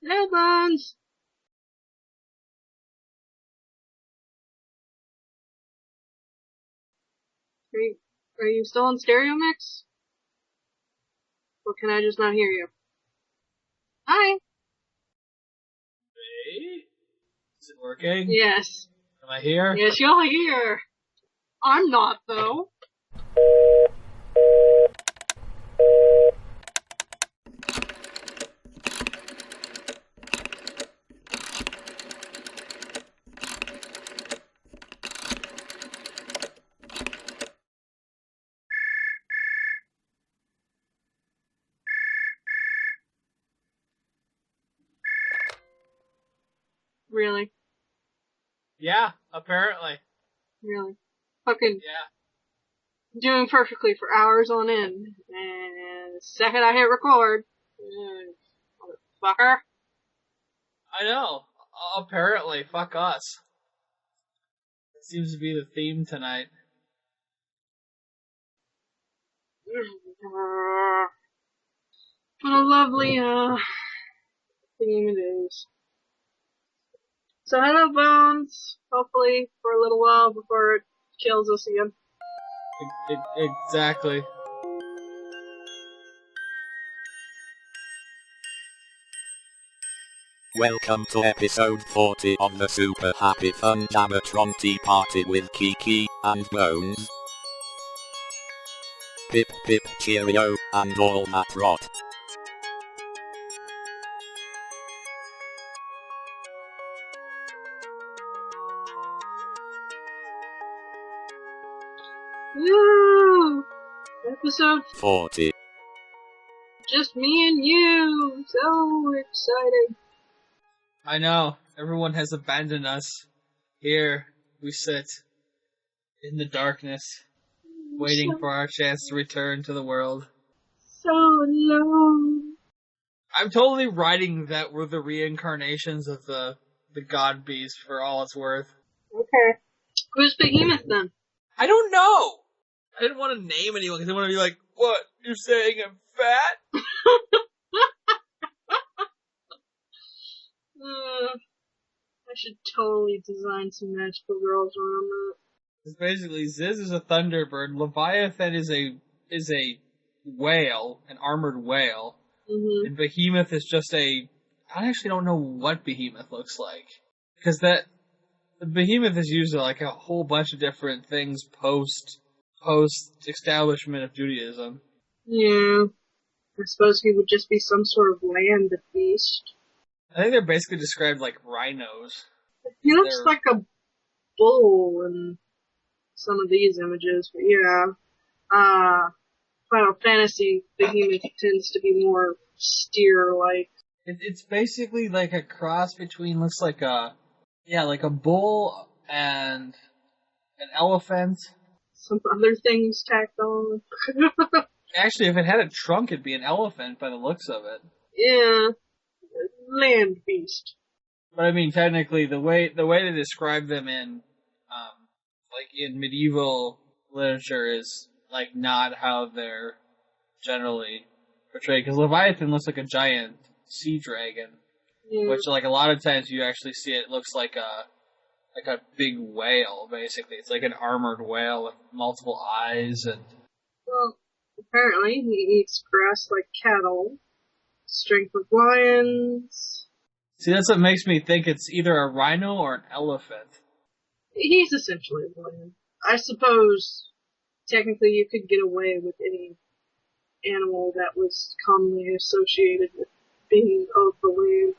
Hey, Bones! Are you still on stereo mix? Or can I just not hear you? Hi! Hey? Is it working? Yes. Am I here? Yes, you're here! I'm not, though. Really? Yeah, apparently. Really? Fucking Yeah. doing perfectly for hours on end. And the second I hit record, motherfucker. I know. Apparently. Fuck us. That seems to be the theme tonight. What a lovely, theme it is. So hello, Bones. Hopefully for a little while before it kills us again. Exactly. Welcome to episode 40 of the Super Happy Fun Jammatron Tea Party with Kiki and Bones. Pip pip cheerio, and all that rot. Woo! Episode 40. just me and you. So exciting. I know. Everyone has abandoned us. Here we sit in the darkness, waiting for our chance to return to the world. So alone. I'm totally writing that we're the reincarnations of the god beast for all it's worth. Okay. Who's Behemoth then? I don't know! I didn't want to name anyone because I didn't want to be like, what? You're saying I'm fat? I should totally design some magical girls around that. It's basically, Ziz is a thunderbird, Leviathan is a whale, an armored whale, and Behemoth is just I actually don't know what Behemoth looks like. Because the Behemoth is used like a whole bunch of different things post establishment of Judaism. Yeah. I suppose he would just be some sort of land beast. I think they're basically described like rhinos. He looks like a bull in some of these images, but yeah. Final Fantasy Behemoth tends to be more steer-like. It's basically like a cross between looks like a bull and an elephant. Some other things tacked on. Actually, if it had a trunk, it'd be an elephant by the looks of it. Yeah. Land beast. But I mean, technically, the way they describe them in, like in medieval literature is like not how they're generally portrayed. Because Leviathan looks like a giant sea dragon, which like a lot of times you actually see it looks like a big whale. Basically, it's like an armored whale with multiple eyes and. Well, apparently he eats grass like cattle. Strength of lions. See, that's what makes me think it's either a rhino or an elephant. He's essentially a lion. I suppose, technically, you could get away with any animal that was commonly associated with being of the land.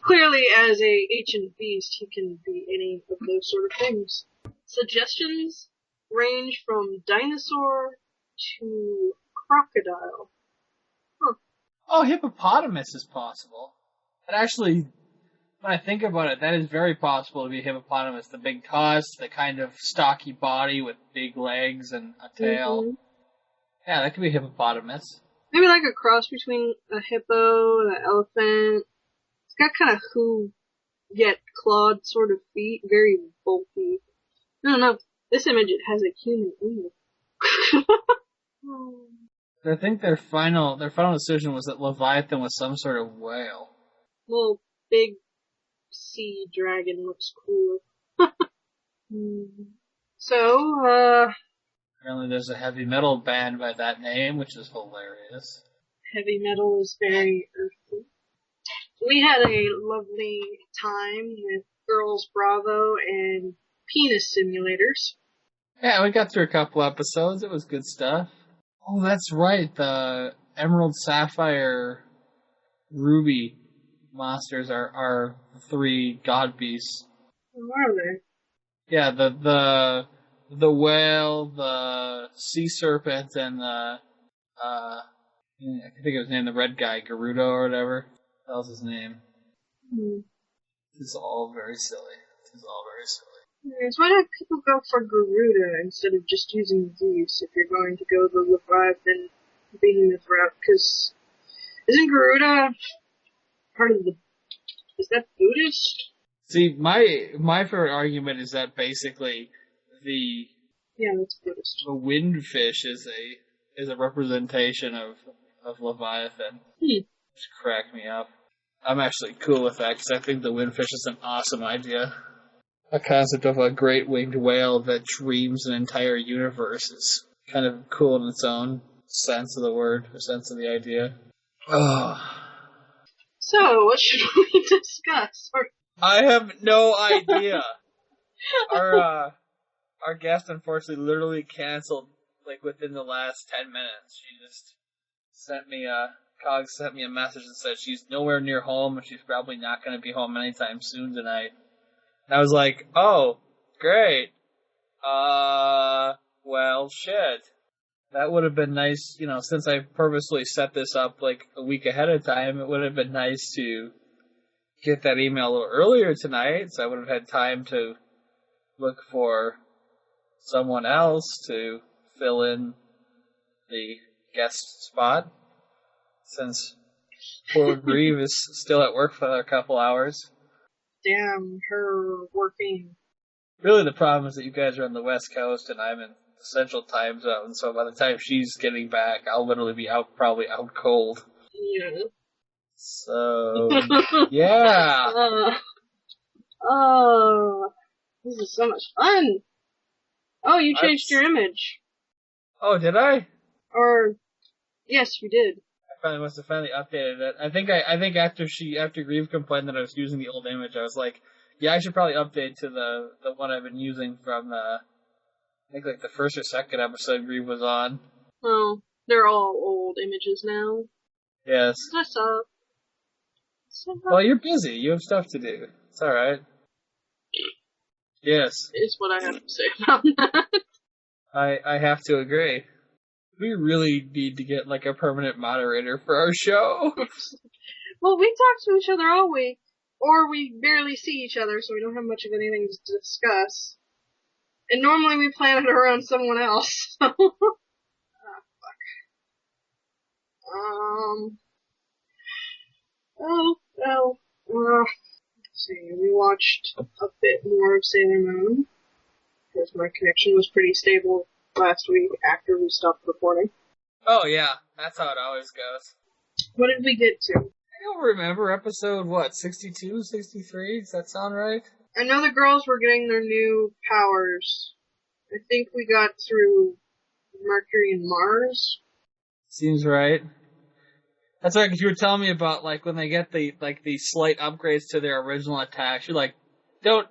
Clearly, as a ancient beast, he can be any of those sort of things. Suggestions? range from dinosaur to crocodile. Huh. Oh, hippopotamus is possible. But actually, when I think about it, that is very possible to be a hippopotamus. The big tusk, the kind of stocky body with big legs and a tail. Mm-hmm. Yeah, that could be a hippopotamus. Maybe like a cross between a hippo and an elephant. It's got kind of hoof, yet clawed sort of feet, very bulky. I don't know. This image, it has a human in it. I think their final decision was that Leviathan was some sort of whale. Little big sea dragon looks cooler. So, Apparently there's a heavy metal band by that name, which is hilarious. heavy metal is very earthy. We had a lovely time with Girls Bravo and penis simulators. Yeah, we got through a couple episodes. It was good stuff. Oh, that's right. The Emerald, Sapphire, Ruby monsters are three god beasts. What are they? Yeah, the whale, the sea serpent, and the I think it was named the red guy, Gerudo or whatever. That was his name. This is all very silly. So why don't people go for Garuda instead of just using Zeus if you're going to go the Leviathan behemoth route? Because isn't Garuda part of the... Is that Buddhist? See, my favorite argument is that basically Yeah, that's Buddhist. the windfish is a representation of Leviathan. Just crack me up. I'm actually cool with that because I think the windfish is an awesome idea. A concept of a great winged whale that dreams an entire universe is kind of cool in its own sense of the word, or sense of the idea. Oh. So, what should we discuss? I have no idea. Our guest unfortunately literally canceled like within the last 10 minutes. She just sent me a message that said she's nowhere near home and she's probably not going to be home anytime soon tonight. And I was like, oh, great. Well, shit. That would have been nice, since I purposely set this up like a week ahead of time, it would have been nice to get that email a little earlier tonight, so I would have had time to look for someone else to fill in the guest spot, since poor Grieve is still at work for another couple hours. Damn, her working. Really, the problem is that you guys are on the West Coast and I'm in the Central Time Zone, so by the time she's getting back, I'll literally be probably out cold. Yeah. So, yeah. This is so much fun. Oh, you changed your image. Oh, did I? Or, yes, you did. I must have finally updated it. I think after Grieve complained that I was using the old image, I was like, yeah, I should probably update to the one I've been using from I think like the first or second episode Grieve was on. Oh, they're all old images now. Yes. What's up? Well, you're busy. You have stuff to do. It's alright. Yes. Is what I have to say about that. I have to agree. We really need to get like a permanent moderator for our show. Well, we talk to each other all week, or we barely see each other, so we don't have much of anything to discuss. And normally we plan it around someone else. So. Fuck. Let's see, we watched a bit more of Sailor Moon, because my connection was pretty stable last week after we stopped recording. Oh yeah, that's how it always goes. What did we get to? I don't remember episode, 62, 63? Does that sound right? I know the girls were getting their new powers. I think we got through Mercury and Mars. Seems right. That's right, because you were telling me about, like, when they get the slight upgrades to their original attacks, you're like, don't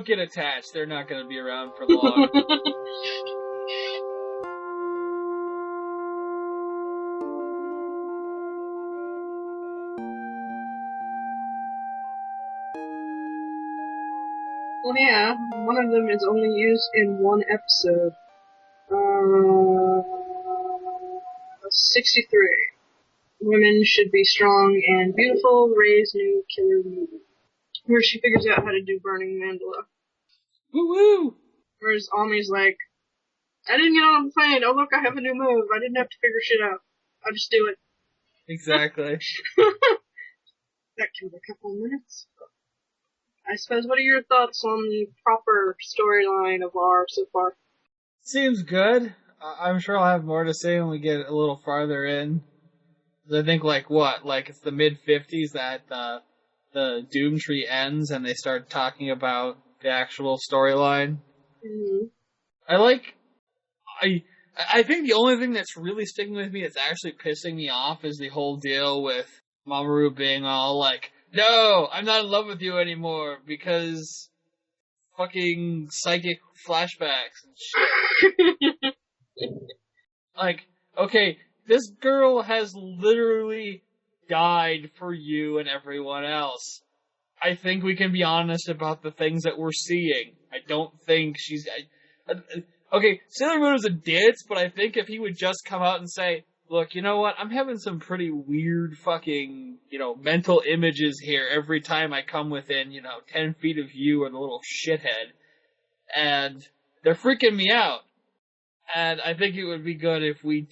get attached. They're not going to be around for long. Well, yeah, one of them is only used in one episode. 63. Women should be strong and beautiful, raise new killer movie. Where she figures out how to do Burning Mandala. Woo-woo! Whereas Ami's like, I didn't get on a plane. Oh, look, I have a new move. I didn't have to figure shit out. I'll just do it. Exactly. That killed a couple of minutes. I suppose, what are your thoughts on the proper storyline of R so far? Seems good. I'm sure I'll have more to say when we get a little farther in. I think, it's the mid-50s that the Doom Tree ends and they start talking about the actual storyline. Mm-hmm. I think the only thing that's really sticking with me that's actually pissing me off is the whole deal with Mamoru being all like, no, I'm not in love with you anymore because fucking psychic flashbacks and shit. Like, okay, this girl has literally died for you and everyone else. I think we can be honest about the things that we're seeing. I don't think she's... okay, Sailor Moon is a ditz, but I think if he would just come out and say, look, you know what, I'm having some pretty weird fucking, mental images here every time I come within, 10 feet of you and a little shithead. And they're freaking me out. And I think it would be good if we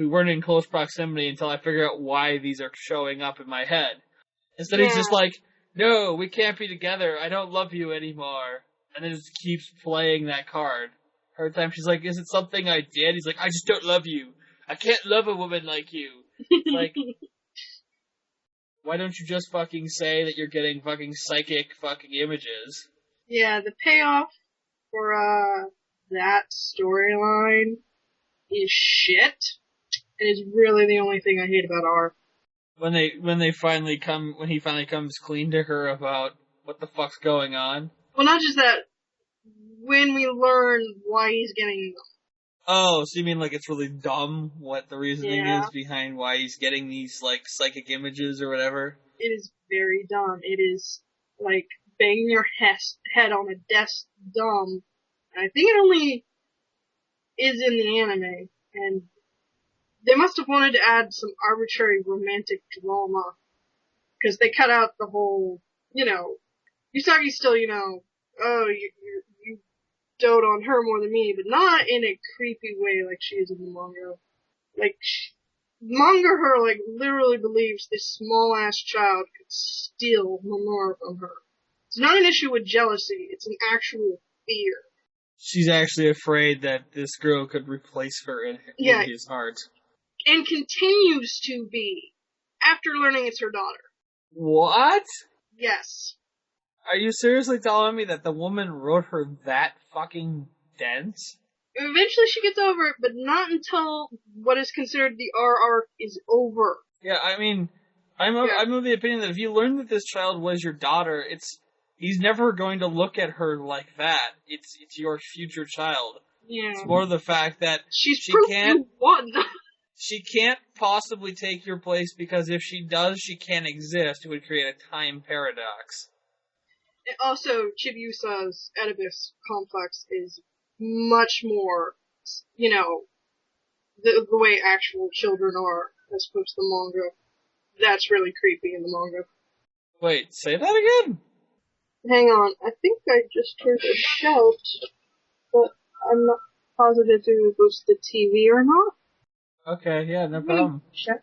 weren't in close proximity until I figure out why these are showing up in my head. Instead, he's just like, no, we can't be together. I don't love you anymore. And then just keeps playing that card. Every time she's like, is it something I did? He's like, I just don't love you. I can't love a woman like you. Like, why don't you just fucking say that you're getting fucking psychic fucking images? Yeah, the payoff for, that storyline is shit. It is really the only thing I hate about R. When he finally comes clean to her about what the fuck's going on. Well, not just that, when we learn why he's getting them. Oh, so you mean like it's really dumb what the reasoning Yeah. is behind why he's getting these, like, psychic images or whatever? It is very dumb. It is like banging your head on a desk dumb. And I think it only is in the anime. And they must have wanted to add some arbitrary romantic drama. Because they cut out the whole, Usagi's still, oh, you dote on her more than me, but not in a creepy way like she is in the manga. Like, manga her, like, literally believes this small-ass child could steal Mamoru from her. It's not an issue with jealousy, it's an actual fear. She's actually afraid that this girl could replace her in his heart. And continues to be, after learning it's her daughter. What? Yes. Are you seriously telling me that the woman wrote her that fucking dense? Eventually she gets over it, but not until what is considered the R arc is over. Yeah, I mean, I'm of the opinion that if you learn that this child was your daughter, he's never going to look at her like that. It's your future child. Yeah. It's more the fact that she can't. You won. She can't possibly take your place because if she does, she can't exist. It would create a time paradox. And also, Chibiusa's Oedipus complex is much more, the way actual children are, as opposed to the manga. That's really creepy in the manga. Wait, say that again? Hang on, I think I just heard a shout, but I'm not positive if it was the TV or not. Okay, yeah, no problem. Shout.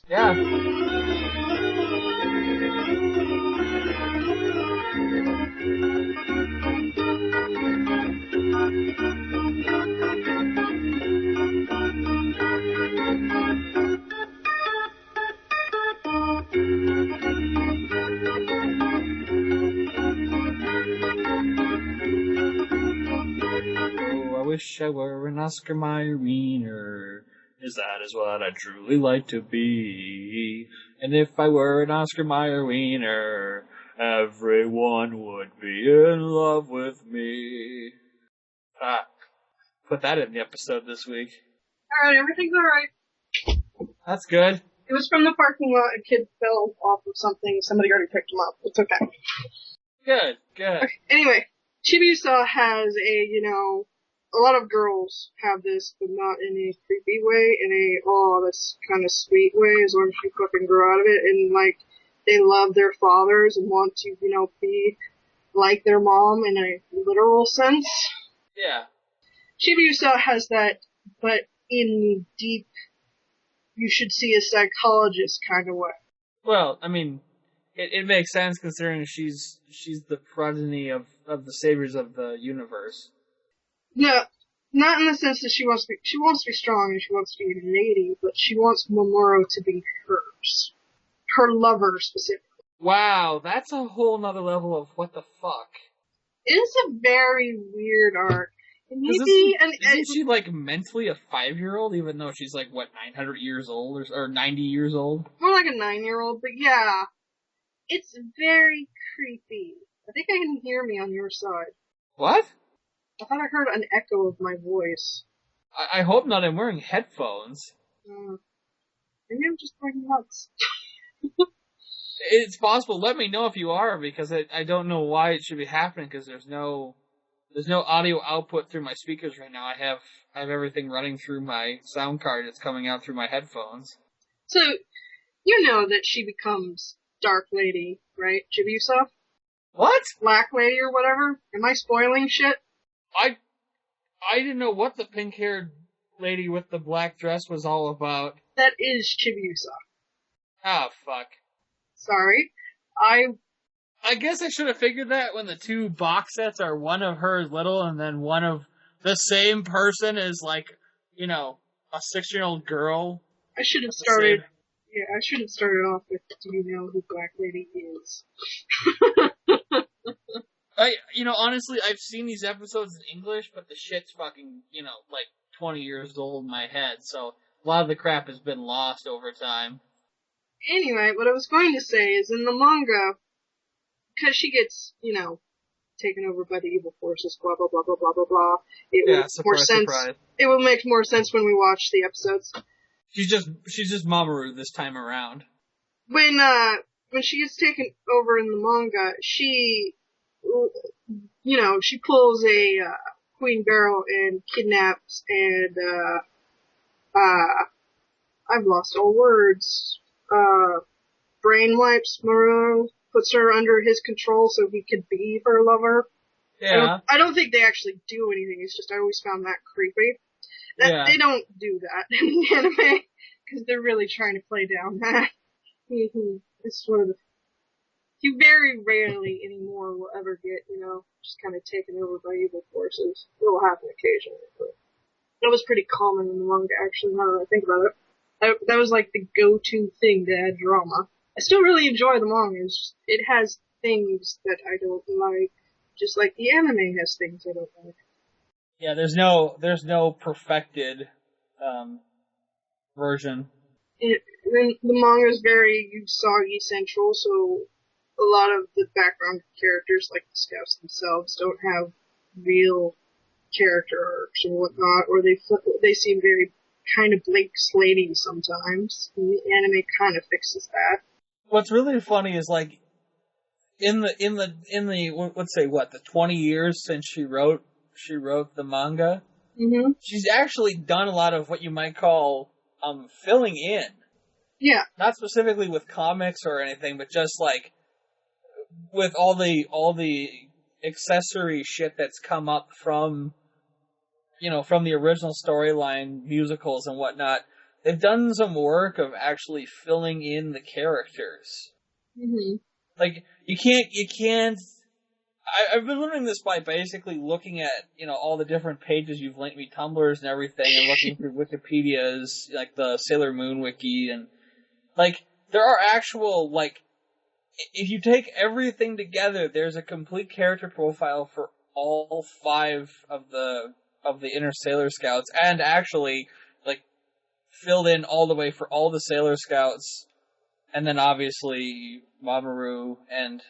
Yeah. Oh, I wish I were an Oscar Mayer wiener. Is that is what I'd truly like to be. And if I were an Oscar Mayer wiener, everyone would be in love with me. Put that in the episode this week. Alright, everything's alright. That's good. It was from the parking lot, a kid fell off of something, somebody already picked him up. It's okay. Good, good. Okay, anyway, Chibiusa has a lot of girls have this, but not in a creepy way, in a, oh, that's kind of sweet way, as long as you fucking grow out of it, and, like, they love their fathers and want to, be like their mom in a literal sense. Yeah. Chibiusa has that, but in deep, you should see a psychologist kind of way. Well, I mean, it makes sense considering she's the progeny of the saviors of the universe. No, not in the sense that she wants to be strong and she wants to be a lady, but she wants Momoro to be hers. Her lover, specifically. Wow, that's a whole nother level of what the fuck. It's a very weird arc. Isn't she, like, mentally a 5-year-old, even though she's, like, what, 900 years old, or 90 years old? More like a 9-year-old, but yeah. It's very creepy. I think I can hear me on your side. What? I thought I heard an echo of my voice. I hope not, I'm wearing headphones. Maybe I'm just going nuts. It's possible, let me know if you are, because I don't know why it should be happening, because there's no audio output through my speakers right now. I have everything running through my sound card. It's coming out through my headphones. So, you know that she becomes Dark Lady, right, Chibiusa? What? Black Lady or whatever? Am I spoiling shit? I didn't know what the pink-haired lady with the black dress was all about. That is Chibiusa. Ah, fuck. Sorry. I guess I should have figured that when the two box sets are one of her little and then one of the same person is, like, a 6-year-old girl. I should have started off with, do you know who Black Lady is? Honestly, I've seen these episodes in English, but the shit's fucking, like 20 years old in my head, so a lot of the crap has been lost over time. Anyway, what I was going to say is in the manga, because she gets, taken over by the evil forces, blah, blah, blah, blah, blah, blah, blah. It will make more sense when we watch the episodes. She's just Mamoru this time around. When she gets taken over in the manga, she pulls a, Queen Beryl and kidnaps and, I've lost all words, brainwipes Maru, puts her under his control so he could be her lover. Yeah. I don't think they actually do anything, it's just I always found that creepy. They don't do that in the anime, because they're really trying to play down that. It's sort of you very rarely anymore will ever get, just kind of taken over by evil forces. It will happen occasionally, but that was pretty common in the manga, actually, now that I think about it. That was like the go-to thing to add drama. I still really enjoy the manga, it has things that I don't like, just like the anime has things I don't like. Yeah, there's no perfected, version. The manga is very Usagi central, so a lot of the background characters, like the scouts themselves, don't have real character arcs and whatnot, or they seem very kind of blank slating sometimes. And the anime kind of fixes that. What's really funny is, like, in the let's say the 20 years since she wrote the manga, mm-hmm. She's actually done a lot of what you might call filling in. Yeah. Not specifically with comics or anything, but just like with all the accessory shit that's come up from the original storyline, musicals and whatnot. They've done some work of actually filling in the characters. Mm-hmm. Like, you can't... I've been learning this by basically looking at, all the different pages you've linked me, Tumblrs and everything, and looking through Wikipedia's, like, the Sailor Moon wiki, and, like, there are actual, like, if you take everything together, there's a complete character profile for all 5 of the inner Sailor Scouts, and actually, like, filled in all the way for all the Sailor Scouts, and then obviously Mamoru and,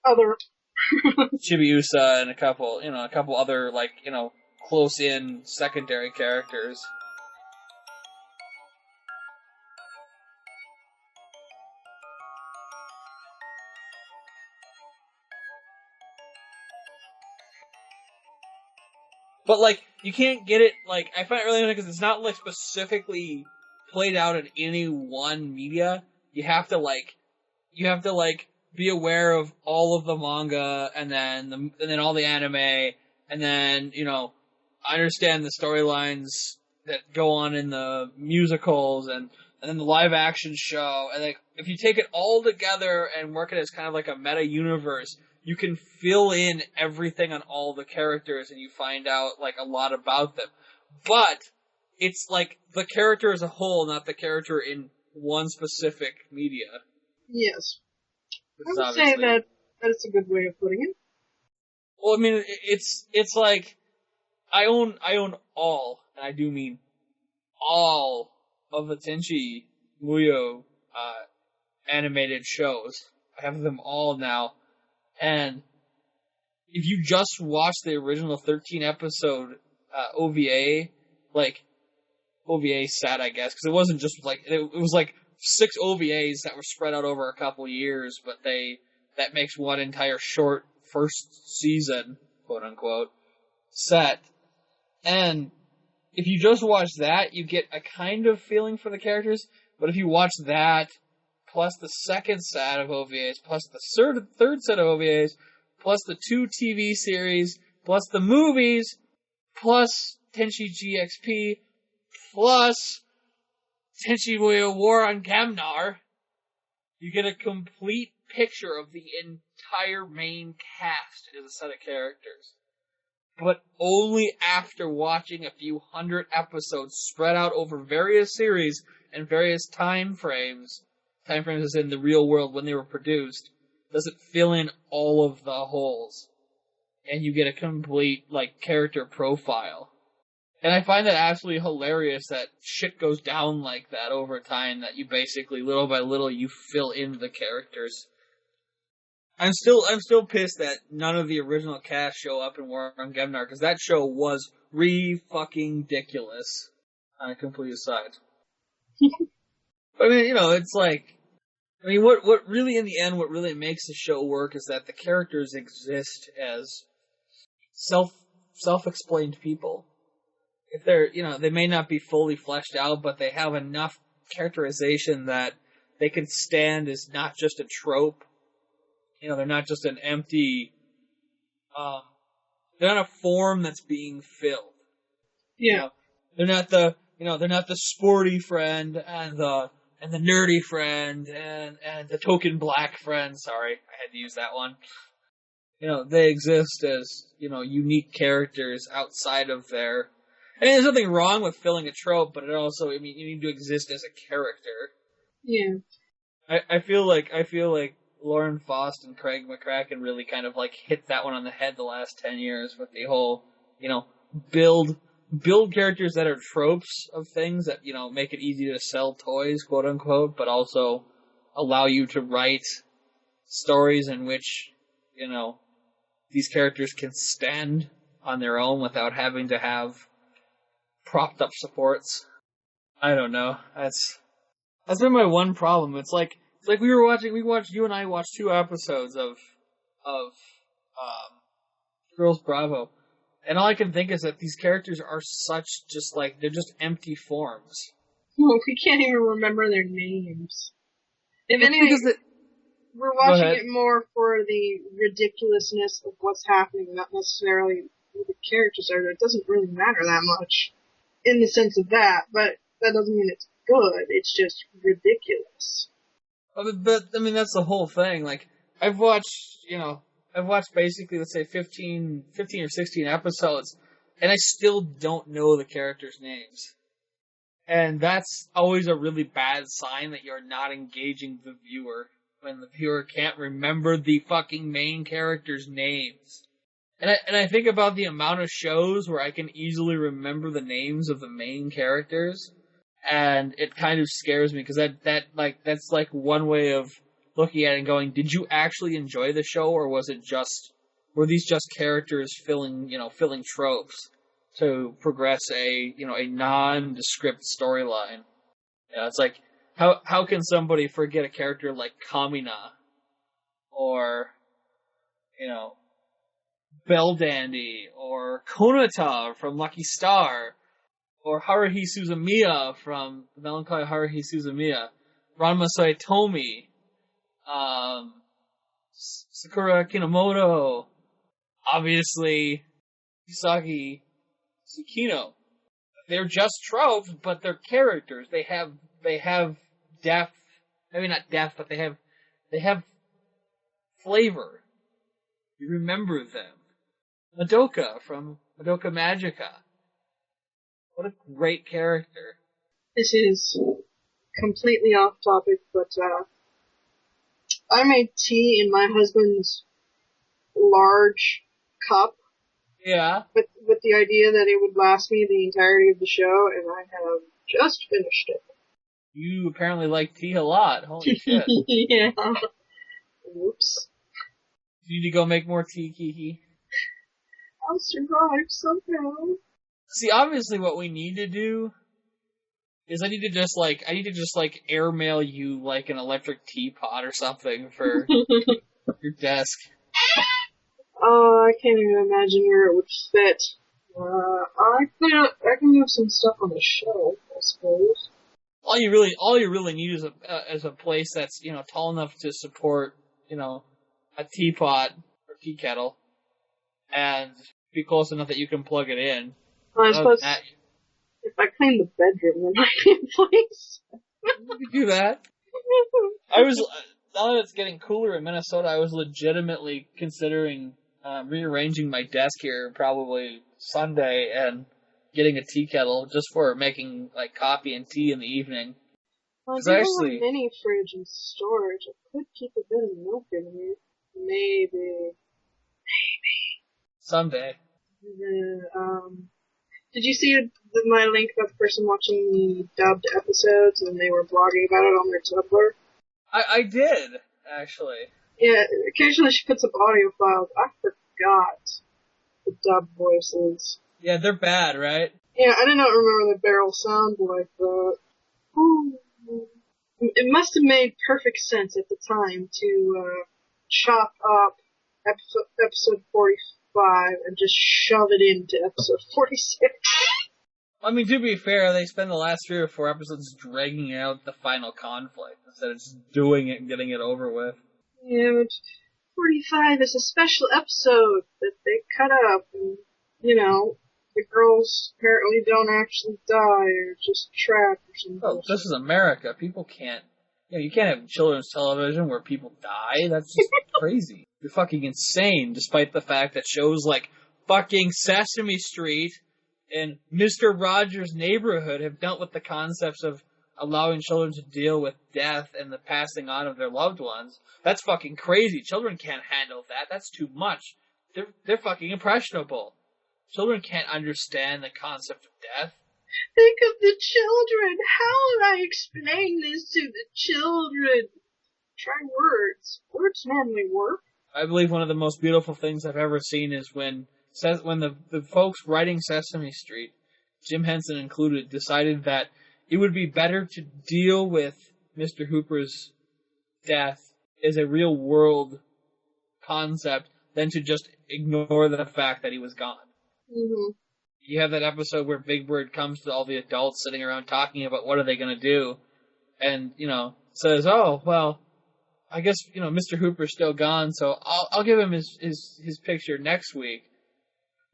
other Chibiusa and a couple other, like, close-in secondary characters. But, like, you can't get it, like, I find it really because it's not, like, specifically played out in any one media. You have to, like, be aware of all of the manga, and then all the anime, and then, understand the storylines that go on in the musicals, and then the live action show, and, like, if you take it all together and work it as kind of like a meta universe, you can fill in everything on all the characters, and you find out, like, a lot about them. But it's like the character as a whole, not the character in one specific media. Yes. I would say that is a good way of putting it. Well, I mean, it's like, I own all, and I do mean all, of the Tenchi Muyo animated shows. I have them all now. And if you just watch the original 13 episode OVA, like, OVA set, I guess, because it wasn't just like, it was like 6 OVAs that were spread out over a couple years, but that makes one entire short first season, quote unquote, set. And if you just watch that, you get a kind of feeling for the characters, but if you watch that, plus the second set of OVAs, plus the third set of OVAs, plus the 2 TV series, plus the movies, plus Tenchi GXP, plus Tenchi Muyo War on Gamnar, you get a complete picture of the entire main cast as a set of characters. But only after watching a few hundred episodes spread out over various series and various time frames as in the real world when they were produced, does it fill in all of the holes. And you get a complete, like, character profile. And I find that absolutely hilarious that shit goes down like that over time, that you basically, little by little, you fill in the characters. I'm still pissed that none of the original cast show up in War on Gemnar, because that show was re-fucking-ridiculous. On a complete aside. I mean, it's like, what really, in the end, what really makes the show work is that the characters exist as self-explained people. If they're, they may not be fully fleshed out, but they have enough characterization that they can stand as not just a trope. They're not just an empty, they're not a form that's being filled. Yeah. They're not the sporty friend and the nerdy friend and the token black friend. Sorry, I had to use that one. They exist as, unique characters outside of their... I mean, there's nothing wrong with filling a trope, but it also, you need to exist as a character. Yeah. I feel like Lauren Faust and Craig McCracken really kind of, like, hit that one on the head the last 10 years with the whole, build characters that are tropes of things that, make it easy to sell toys, quote unquote, but also allow you to write stories in which, these characters can stand on their own without having to have propped up supports. I don't know. That's been my one problem. It's like you and I watched 2 episodes of Girls Bravo, and all I can think is that these characters are they're just empty forms. Well, we can't even remember their names. If anything, we're watching it more for the ridiculousness of what's happening, not necessarily who the characters are. It doesn't really matter that much in the sense of that, but that doesn't mean it's good. It's just ridiculous. But I mean, that's the whole thing. Like, I've watched basically, let's say 15 or 16 episodes, and I still don't know the characters' names. And that's always a really bad sign that you're not engaging the viewer, when the viewer can't remember the fucking main characters' names. And I think about the amount of shows where I can easily remember the names of the main characters, and it kind of scares me, because that's like one way of looking at it and going, did you actually enjoy the show, or were these just characters filling tropes to progress a nondescript storyline? It's like, how can somebody forget a character like Kamina, or Bell Dandy, or Konata from Lucky Star, or Haruhi Suzumiya from the Melancholy Haruhi Suzumiya, Ranma Saitomi, Sakura Kinomoto, obviously Usagi Tsukino. They're just tropes, but they're characters. They have depth. I mean, not depth, but they have flavor. You remember them. Madoka from Madoka Magica. What a great character. This is completely off topic, but I made tea in my husband's large cup. Yeah. With the idea that it would last me the entirety of the show, and I have just finished it. You apparently like tea a lot. Holy shit. Yeah. Whoops. You need to go make more tea, Kiki. I'll survive somehow. See, obviously what we need to do is I need to just airmail you like an electric teapot or something for your desk. I can't even imagine where it would fit. I can move some stuff on the shelf, I suppose. All you really need is a place that's, tall enough to support, a teapot or tea kettle, and be close enough that you can plug it in. Well, I suppose if I clean the bedroom, there might be a place. You could do that. Now that it's getting cooler in Minnesota, I was legitimately considering rearranging my desk here probably Sunday and getting a tea kettle just for making like coffee and tea in the evening. Well, if you have a mini fridge and storage, I could keep a bit of milk in here. Maybe. Someday. Did you see my link about the person watching the dubbed episodes and they were blogging about it on their Tumblr? I did, actually. Yeah, occasionally she puts up audio files. I forgot the dubbed voices. Yeah, they're bad, right? Yeah, I did not remember the barrel sound like that. It must have made perfect sense at the time to chop up episode 45 and just shove it into episode 46. I mean, to be fair, they spend the last 3 or 4 episodes dragging out the final conflict instead of just doing it and getting it over with. Yeah, but 45 is a special episode that they cut up and, the girls apparently don't actually die or just trapped or something. Oh, this is America. People can't... you can't have children's television where people die. That's just crazy. You're fucking insane, despite the fact that shows like fucking Sesame Street and Mr. Rogers' Neighborhood have dealt with the concepts of allowing children to deal with death and the passing on of their loved ones. That's fucking crazy. Children can't handle that. That's too much. They're fucking impressionable. Children can't understand the concept of death. Think of the children. How would I explain this to the children? Try words. Words normally work. I believe one of the most beautiful things I've ever seen is when the folks writing Sesame Street, Jim Henson included, decided that it would be better to deal with Mr. Hooper's death as a real world concept than to just ignore the fact that he was gone. Mm-hmm. You have that episode where Big Bird comes to all the adults sitting around talking about what are they going to do, and, says, oh, well, I guess, Mr. Hooper's still gone, so I'll give him his picture next week.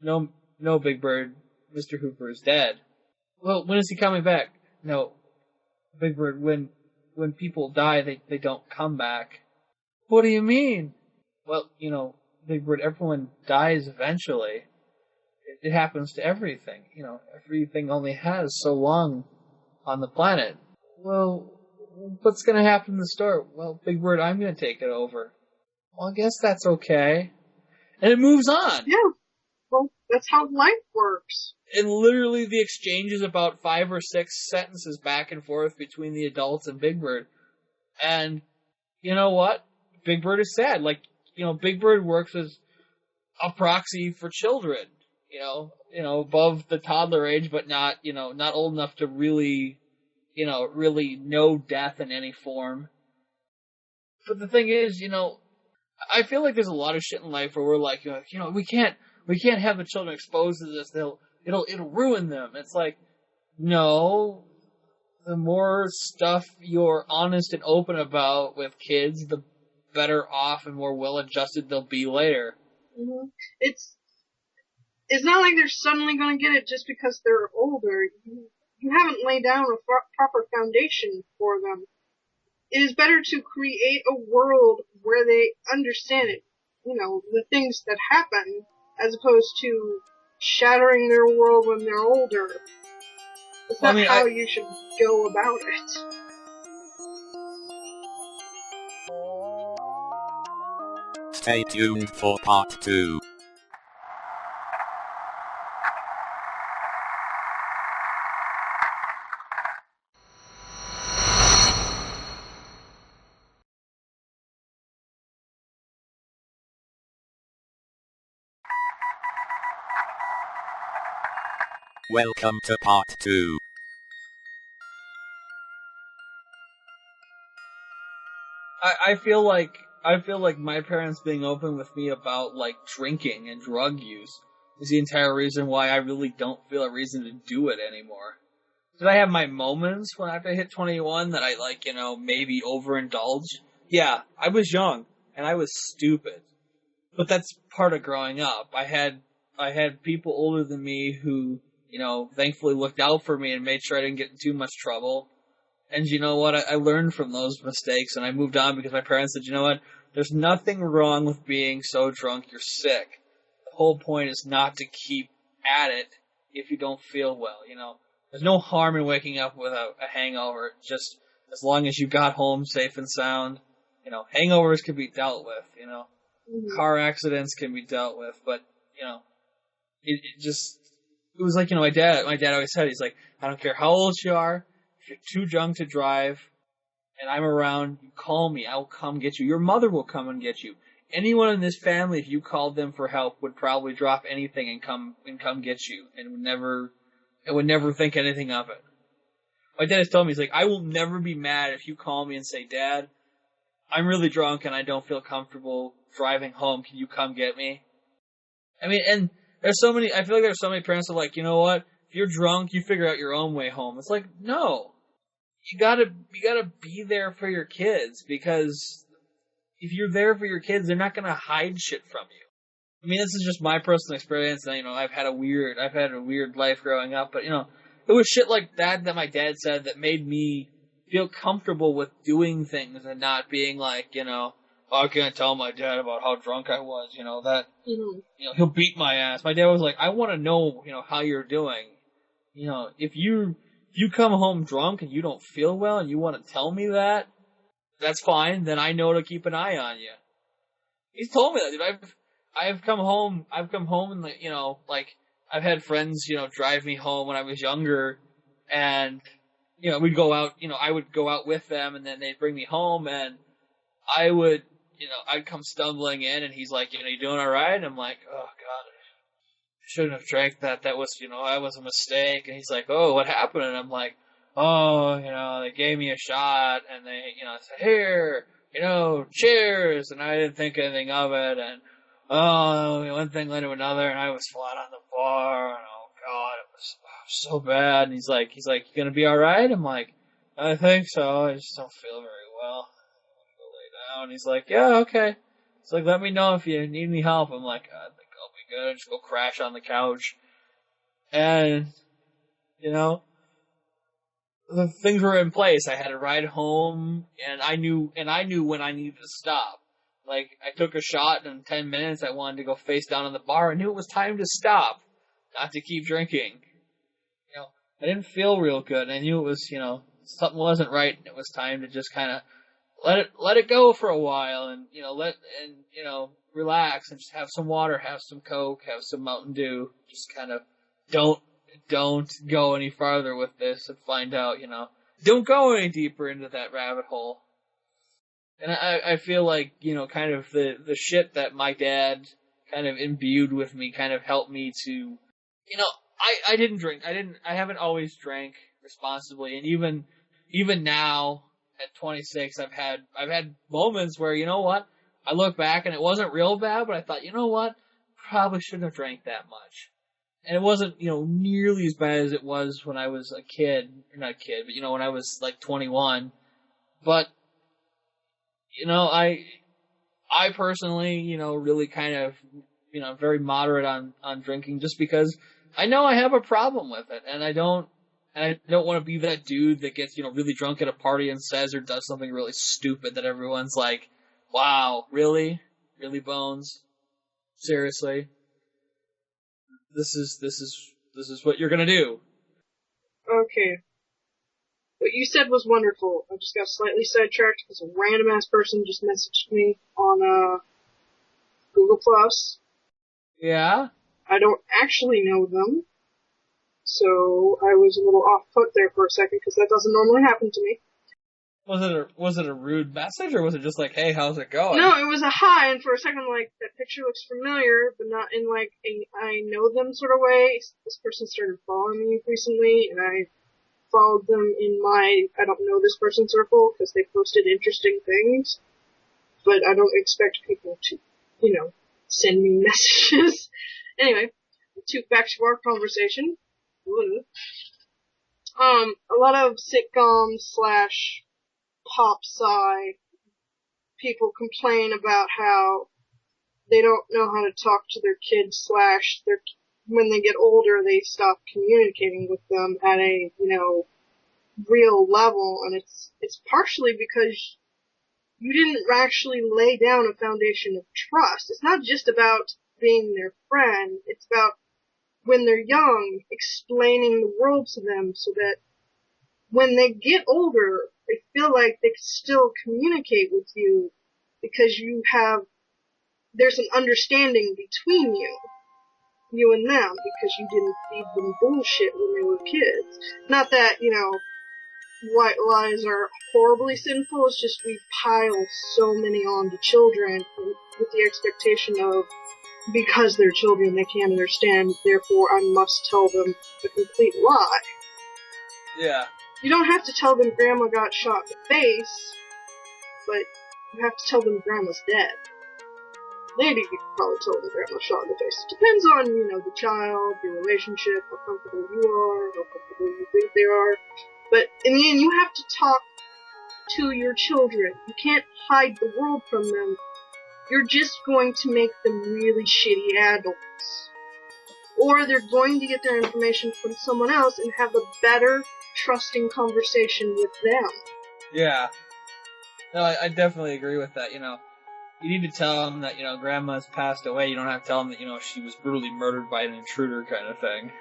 No, Big Bird, Mr. Hooper is dead. Well, when is he coming back? No, Big Bird, when people die, they don't come back. What do you mean? Well, Big Bird, everyone dies eventually. It happens to everything. Everything only has so long on the planet. Well, what's going to happen in the store? Well, Big Bird, I'm going to take it over. Well, I guess that's okay. And it moves on. Yeah. Well, that's how life works. And literally the exchange is about 5 or 6 sentences back and forth between the adults and Big Bird. And you know what? Big Bird is sad. Big Bird works as a proxy for children. Above the toddler age, but not old enough to really know death in any form. But the thing is, I feel like there's a lot of shit in life where we're like, we can't have the children exposed to this. It'll ruin them. It's like, no. The more stuff you're honest and open about with kids, the better off and more well-adjusted they'll be later. Mm-hmm. It's not like they're suddenly going to get it just because they're older. You haven't laid down a proper foundation for them. It is better to create a world where they understand it, the things that happen, as opposed to shattering their world when they're older. It's not how you should go about it. Stay tuned for part 2. Welcome to part 2. I feel like my parents being open with me about like drinking and drug use is the entire reason why I really don't feel a reason to do it anymore. Did I have my moments when after I hit 21 that I maybe overindulge? Yeah, I was young and I was stupid. But that's part of growing up. I had people older than me who, thankfully looked out for me and made sure I didn't get in too much trouble. And you know what? I learned from those mistakes and I moved on because my parents said, you know what? There's nothing wrong with being so drunk you're sick. The whole point is not to keep at it if you don't feel well, There's no harm in waking up with a hangover, just as long as you got home safe and sound. Hangovers can be dealt with, Mm-hmm. Car accidents can be dealt with, but, it was like, my dad always said, he's like, I don't care how old you are, if you're too drunk to drive, and I'm around, you call me, I'll come get you. Your mother will come and get you. Anyone in this family, if you called them for help, would probably drop anything and come get you, and would never think anything of it. My dad has told me, he's like, I will never be mad if you call me and say, Dad, I'm really drunk and I don't feel comfortable driving home. Can you come get me? I mean, and I feel like there's so many parents that are like, you know what? If you're drunk, you figure out your own way home. It's like, no. You gotta be there for your kids, because if you're there for your kids, they're not gonna hide shit from you. I mean, this is just my personal experience, and I've had a weird life growing up, but it was shit like that my dad said that made me feel comfortable with doing things and not being like, oh, I can't tell my dad about how drunk I was, that, he'll beat my ass. My dad was like, I want to know, how you're doing. If you come home drunk and you don't feel well and you want to tell me that, that's fine, then I know to keep an eye on you. He's told me that, dude. I've come home and, I've had friends, drive me home when I was younger, and, we'd go out, I would go out with them, and then they'd bring me home, and I would, I'd come stumbling in, and he's like, you doing alright? And I'm like, oh, God, I shouldn't have drank that. That was, that was a mistake. And he's like, oh, what happened? And I'm like, oh, they gave me a shot, and they, said, here, cheers, and I didn't think anything of it, and, one thing led to another, and I was flat on the bar, and oh God, it was so bad. And he's like, you gonna be alright? I'm like, I think so, I just don't feel very well. I'm gonna go lay down. He's like, yeah, okay. He's like, let me know if you need any help. I'm like, I think I'll be good. Just go crash on the couch. And, the things were in place. I had a ride home, and I knew when I needed to stop. Like, I took a shot, and in 10 minutes I wanted to go face down in the bar. I knew it was time to stop, not to keep drinking. I didn't feel real good. I knew it was, something wasn't right, and it was time to just kind of let it go for a while, and, relax, and just have some water, have some Coke, have some Mountain Dew. Just kind of don't go any farther with this and find out, don't go any deeper into that rabbit hole. And I feel like, kind of the shit that my dad kind of imbued with me kind of helped me to, I didn't drink. I haven't always drank responsibly. And even now, at 26, I've had moments where, I look back and it wasn't real bad, but I thought, you know what? Probably shouldn't have drank that much. And it wasn't, nearly as bad as it was when I was a kid. Or not a kid, but, when I was, 21. But, I personally, really kind of, very moderate on drinking just because I know I have a problem with it. And I don't want to be that dude that gets, really drunk at a party and says or does something really stupid that everyone's like, wow, really? Really, Bones? Seriously? This is what you're gonna do. Okay. What you said was wonderful. I just got slightly sidetracked because a random ass person just messaged me on Google Plus. Yeah? I don't actually know them, so I was a little off put there for a second because that doesn't normally happen to me. Was it a rude message, or was it just like, hey, how's it going? No, it was a hi, and for a second, that picture looks familiar, but not in, a I know them sort of way. This person started following me recently, and I followed them in my I don't know this person circle, because they posted interesting things, but I don't expect people to, send me messages. Anyway, back to our conversation. A lot of sitcoms / pop sci people complain about how they don't know how to talk to their kids / when they get older they stop communicating with them at a real level, and it's partially because you didn't actually lay down a foundation of trust. It's not just about being their friend, it's about when they're young explaining the world to them so that when they get older they feel like they can still communicate with you because there's an understanding between you and them, because you didn't feed them bullshit when they were kids. Not that, white lies are horribly sinful, it's just we pile so many on to children with the expectation of, because they're children they can't understand, therefore I must tell them a complete lie. Yeah. You don't have to tell them grandma got shot in the face, but you have to tell them grandma's dead. Maybe you could probably tell them grandma's shot in the face. It depends on, the child, your relationship, how comfortable you are, how comfortable you think they are. But in the end, you have to talk to your children. You can't hide the world from them. You're just going to make them really shitty adults. Or they're going to get their information from someone else and have a better, trusting conversation with them. Yeah. No, I definitely agree with that, You need to tell them that, grandma's passed away. You don't have to tell them that, she was brutally murdered by an intruder kind of thing.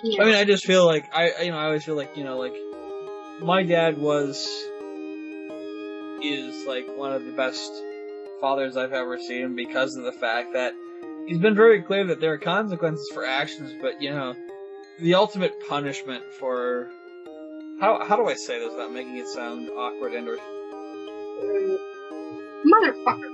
Yeah. I mean, I just feel like, I always feel like, my dad is one of the best fathers I've ever seen because of the fact that he's been very clear that there are consequences for actions, but, the ultimate punishment for, how do I say this without making it sound awkward and or... Motherfucker.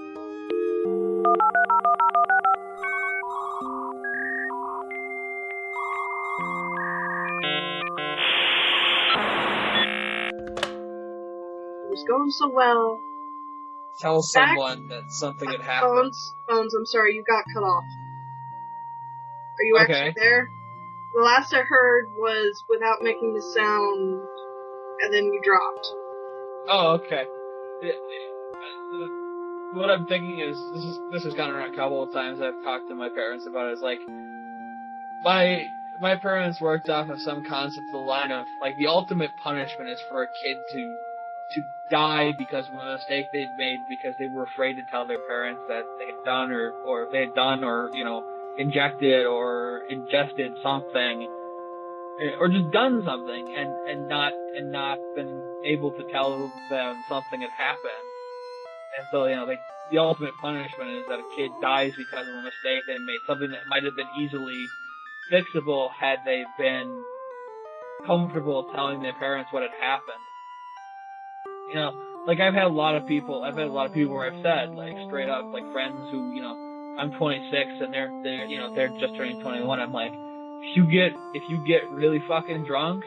It was going so well. Tell someone that something had happened. Phones, I'm sorry, you got cut off. Are you actually there? The last I heard was without making the sound, and then you dropped. Oh, okay. What I'm thinking is, this has gone around a couple of times. I've talked to my parents about it. It's my parents worked off of some concept of the line of, the ultimate punishment is for a kid to die because of a mistake they'd made because they were afraid to tell their parents that they had done or if they had done or, injected or ingested something or just done something and not been able to tell them something had happened. And so, the ultimate punishment is that a kid dies because of a mistake they made, something that might have been easily fixable had they been comfortable telling their parents what had happened. I've had a lot of people where I've said, straight up, friends who, I'm 26 and they're just turning 21. I'm like, if you get really fucking drunk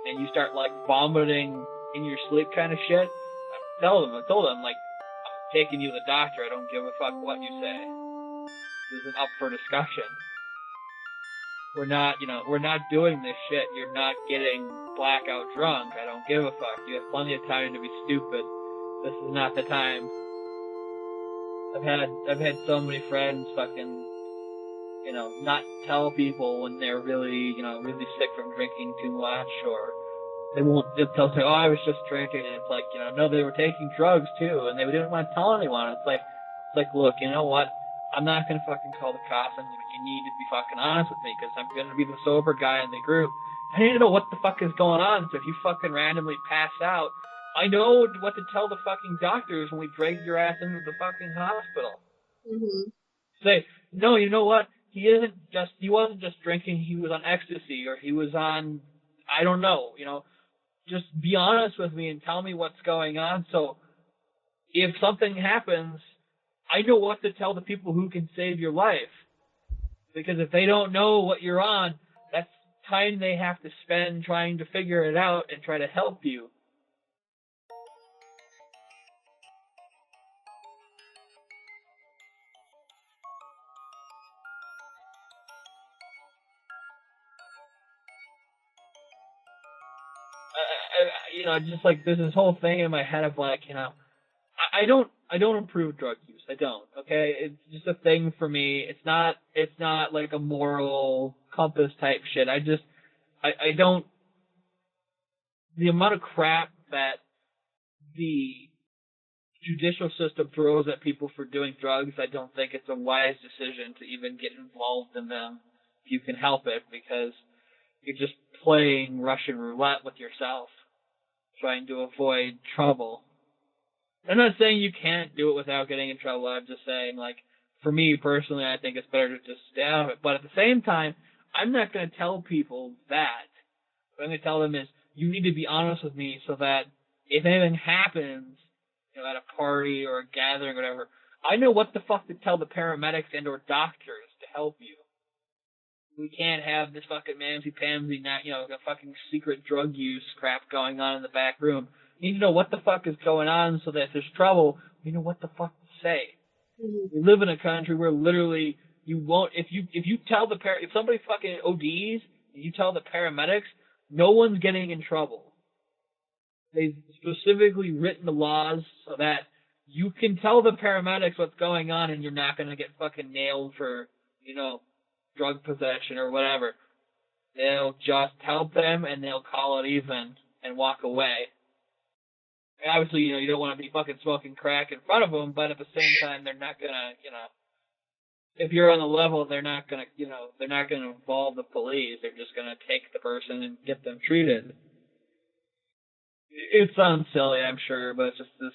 and you start vomiting in your sleep kind of shit, I told them, I'm taking you to the doctor. I don't give a fuck what you say. This isn't up for discussion. We're not doing this shit. You're not getting blackout drunk. I don't give a fuck. You have plenty of time to be stupid. This is not the time. I've had so many friends fucking, not tell people when they're really, really sick from drinking too much, or they'll say, oh, I was just drinking, and it's like, no, they were taking drugs too, and they didn't want to tell anyone. It's like, look, you know what? I'm not gonna fucking call the cops on you. You need to be fucking honest with me, because I'm gonna be the sober guy in the group. I need to know what the fuck is going on, so if you fucking randomly pass out, I know what to tell the fucking doctors when we drag your ass into the fucking hospital. Mm-hmm. Say, no, you know what? He wasn't just drinking, he was on ecstasy, or he was on, I don't know, just be honest with me and tell me what's going on, so if something happens, I know what to tell the people who can save your life. Because if they don't know what you're on, that's time they have to spend trying to figure it out and try to help you. Just like there's this whole thing in my head of like, I don't approve drug use. I don't. Okay, it's just a thing for me. It's not like a moral compass type shit. I don't. The amount of crap that the judicial system throws at people for doing drugs, I don't think it's a wise decision to even get involved in them if you can help it, because you're just playing Russian roulette with yourself, trying to avoid trouble. I'm not saying you can't do it without getting in trouble. I'm just saying, like, for me personally, I think it's better to just stay out of it. But at the same time, I'm not going to tell people that. What I'm going to tell them is, you need to be honest with me so that if anything happens, at a party or a gathering or whatever, I know what the fuck to tell the paramedics and or doctors to help you. We can't have this fucking mamsy-pamsy, a fucking secret drug use crap going on in the back room. You need to know what the fuck is going on so that if there's trouble, you know what the fuck to say. Mm-hmm. We live in a country where literally you won't, if you tell if somebody fucking ODs and you tell the paramedics, no one's getting in trouble. They've specifically written the laws so that you can tell the paramedics what's going on and you're not going to get fucking nailed for, drug possession or whatever. They'll just help them and they'll call it even and walk away. And obviously, you don't want to be fucking smoking crack in front of them, but at the same time, they're not going to, if you're on the level, they're not going to, they're not going to involve the police. They're just going to take the person and get them treated. It sounds silly, I'm sure, but it's just this.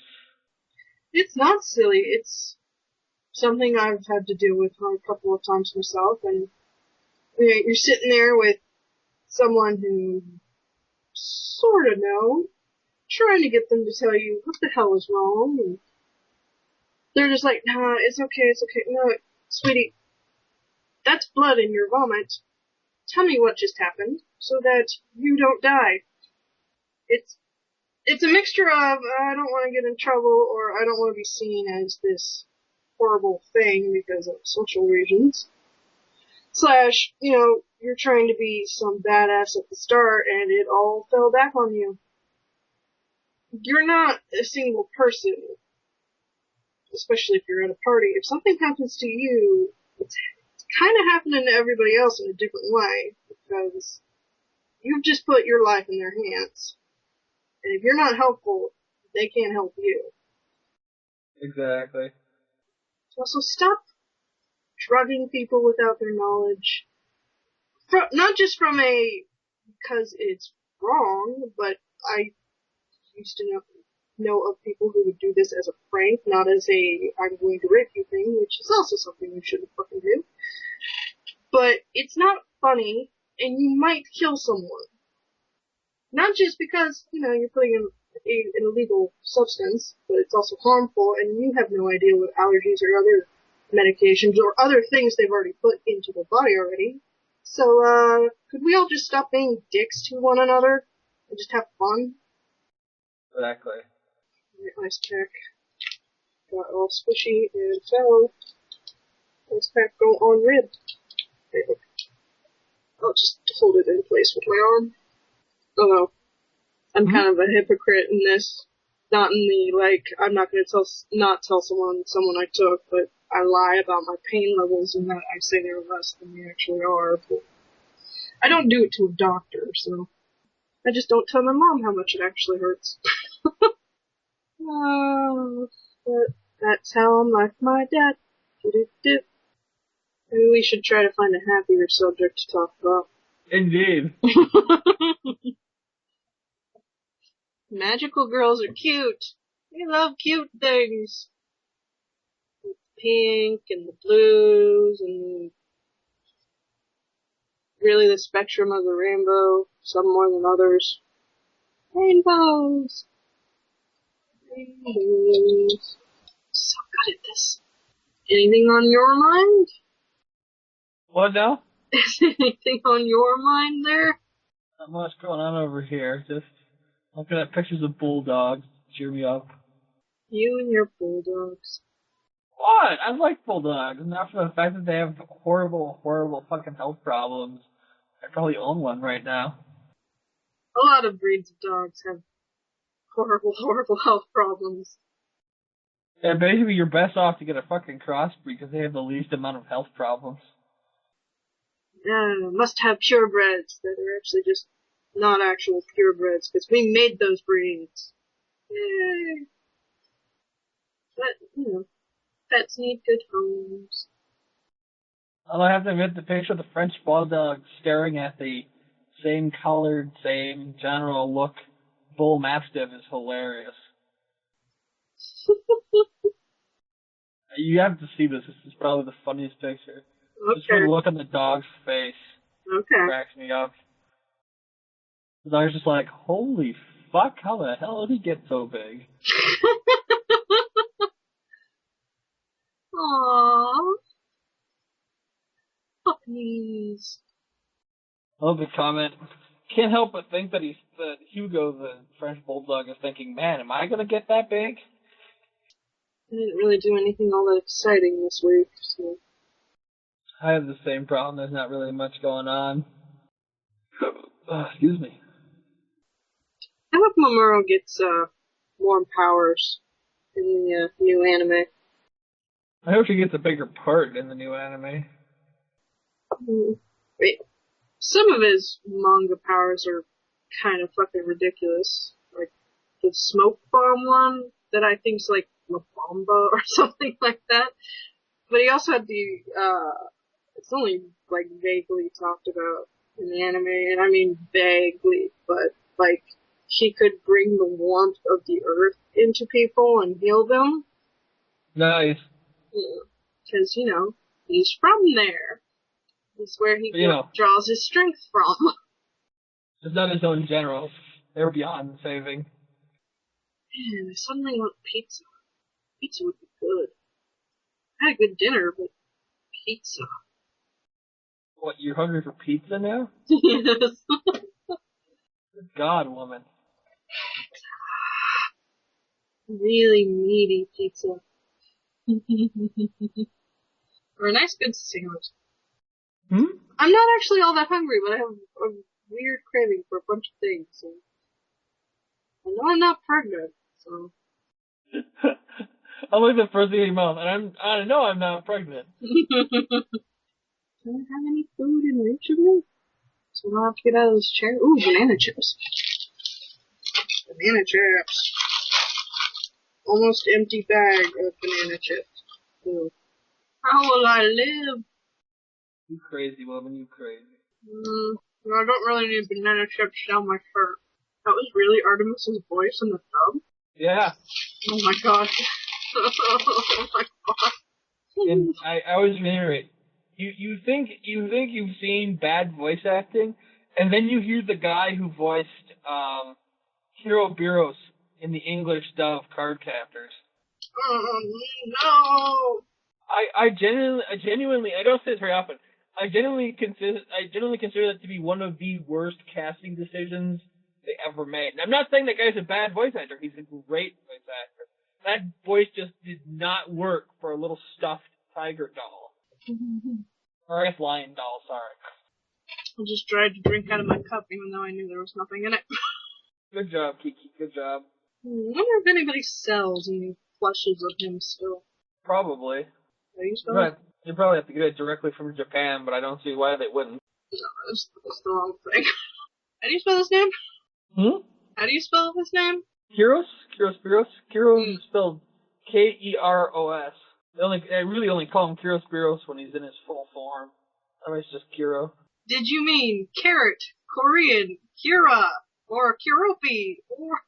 It's not silly. It's something I've had to deal with a couple of times myself, and you're sitting there with someone who sort of know, trying to get them to tell you what the hell is wrong, and they're just like, nah, it's okay. No, sweetie, that's blood in your vomit. Tell me what just happened, so that you don't die. It's a mixture of, I don't want to get in trouble, or I don't want to be seen as this horrible thing because of social reasons. / you're trying to be some badass at the start, and it all fell back on you. You're not a single person, especially if you're at a party. If something happens to you, it's kind of happening to everybody else in a different way, because you've just put your life in their hands. And if you're not helpful, they can't help you. Exactly. So stop drugging people without their knowledge. Not just from because it's wrong, but I used to know of people who would do this as a prank, not as I'm going to rape you thing, which is also something you shouldn't fucking do. But it's not funny, and you might kill someone. Not just because, you're putting in an illegal substance, but it's also harmful, and you have no idea what allergies or other medications or other things they've already put into their body already. So, could we all just stop being dicks to one another and just have fun? Exactly. Nice check. got all squishy and fell. Let's back go on rib. I'll just hold it in place with my arm. Although, I'm kind of a hypocrite in this. Not in the, I'm not going to not tell someone I took, but I lie about my pain levels and that I say they're less than they actually are. But I don't do it to a doctor, so I just don't tell my mom how much it actually hurts. Oh, but that's how I'm like my dad. Do-do-do. Maybe we should try to find a happier subject to talk about. Indeed. Magical girls are cute. We love cute things. The pink and the blues and really the spectrum of the rainbow, some more than others. Rainbows. Rainbows. So good at this. Anything on your mind? What now? Is anything on your mind there? Not much going on over here. Just looking at pictures of bulldogs. Cheer me up. You and your bulldogs. What? I like bulldogs, not for the fact that they have horrible, horrible fucking health problems. I probably own one right now. A lot of breeds of dogs have horrible, horrible health problems. Yeah, basically you're best off to get a fucking crossbreed because they have the least amount of health problems. Must have purebreds that are actually just not actual purebreds because we made those breeds. Yay. But, pets need good homes. Well, I have to admit, the picture of the French bulldog staring at the same colored, same general look bull mastiff is hilarious. You have to see this. This is probably the funniest picture. Okay. Just the look on the dog's face. Okay. Cracks me up. The dog's just like, holy fuck, how the hell did he get so big? Aww. Puppies. I love the comment. Can't help but think that Hugo, the French bulldog, is thinking, man, am I gonna get that big? I didn't really do anything all that exciting this week, so. I have the same problem. There's not really much going on. Excuse me. I hope Mamoru gets, more powers in the, new anime. I hope she gets a bigger part in the new anime. Wait. Some of his manga powers are kind of fucking ridiculous. Like, the smoke bomb one that I think's like La Bomba or something like that. But he also had the, it's only, like, vaguely talked about in the anime, and I mean vaguely, but, like, he could bring the warmth of the earth into people and heal them. Nice. Because, he's from there. It's where he draws his strength from. It's not his own generals. They're beyond saving. Man, I suddenly want pizza. Pizza would be good. I had a good dinner, but pizza. What, you're hungry for pizza now? Yes. Good God, woman. Really meaty pizza. Or a nice good sandwich. I'm not actually all that hungry, but I have a weird craving for a bunch of things. So. I know I'm not pregnant, so. I looked at the first thing in your mouth, and I know I'm not pregnant. Don't have any food in reach of me? So I don't have to get out of this chair. Ooh, banana chips. Banana chips. Almost empty bag of banana chips. Ooh. How will I live? You crazy woman, you crazy. I don't really need banana chips down my shirt. That was really Artemis's voice in the dub? Yeah. Oh my god. Oh my god. And I always reiterate, you think you've seen bad voice acting, and then you hear the guy who voiced Hiro Biros in the English dub of Cardcaptors. No. I genuinely, I don't say this very often. I genuinely consider that to be one of the worst casting decisions they ever made. And I'm not saying that guy's a bad voice actor. He's a great voice actor. That voice voice just did not work for a little stuffed tiger doll. Or I guess lion doll, sorry. I just tried to drink out of my cup even though I knew there was nothing in it. Good job, Kiki, good job. I wonder if anybody sells any plushes of him still. Probably. How do you spell it? You probably have to get it directly from Japan, but I don't see why they wouldn't. No, that's the wrong thing. How do you spell his name? How do you spell his name? Kyros? Kyros is spelled Keros. I really only call him Kyros when he's in his full form. Otherwise, it's just Kiro. Did you mean carrot, Korean, Kira, or Kiropi, or...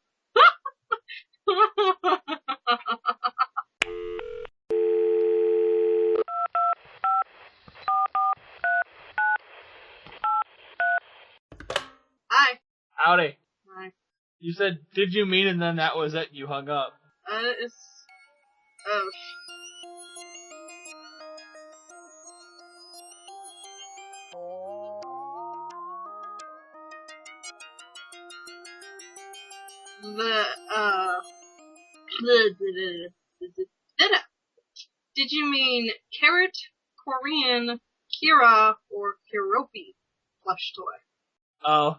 Hi. Howdy. Hi. You said, did you mean, and then that was it, you hung up. It's... Oh, Did you mean carrot, Korean, Kira, or Kiropi plush toy? Oh.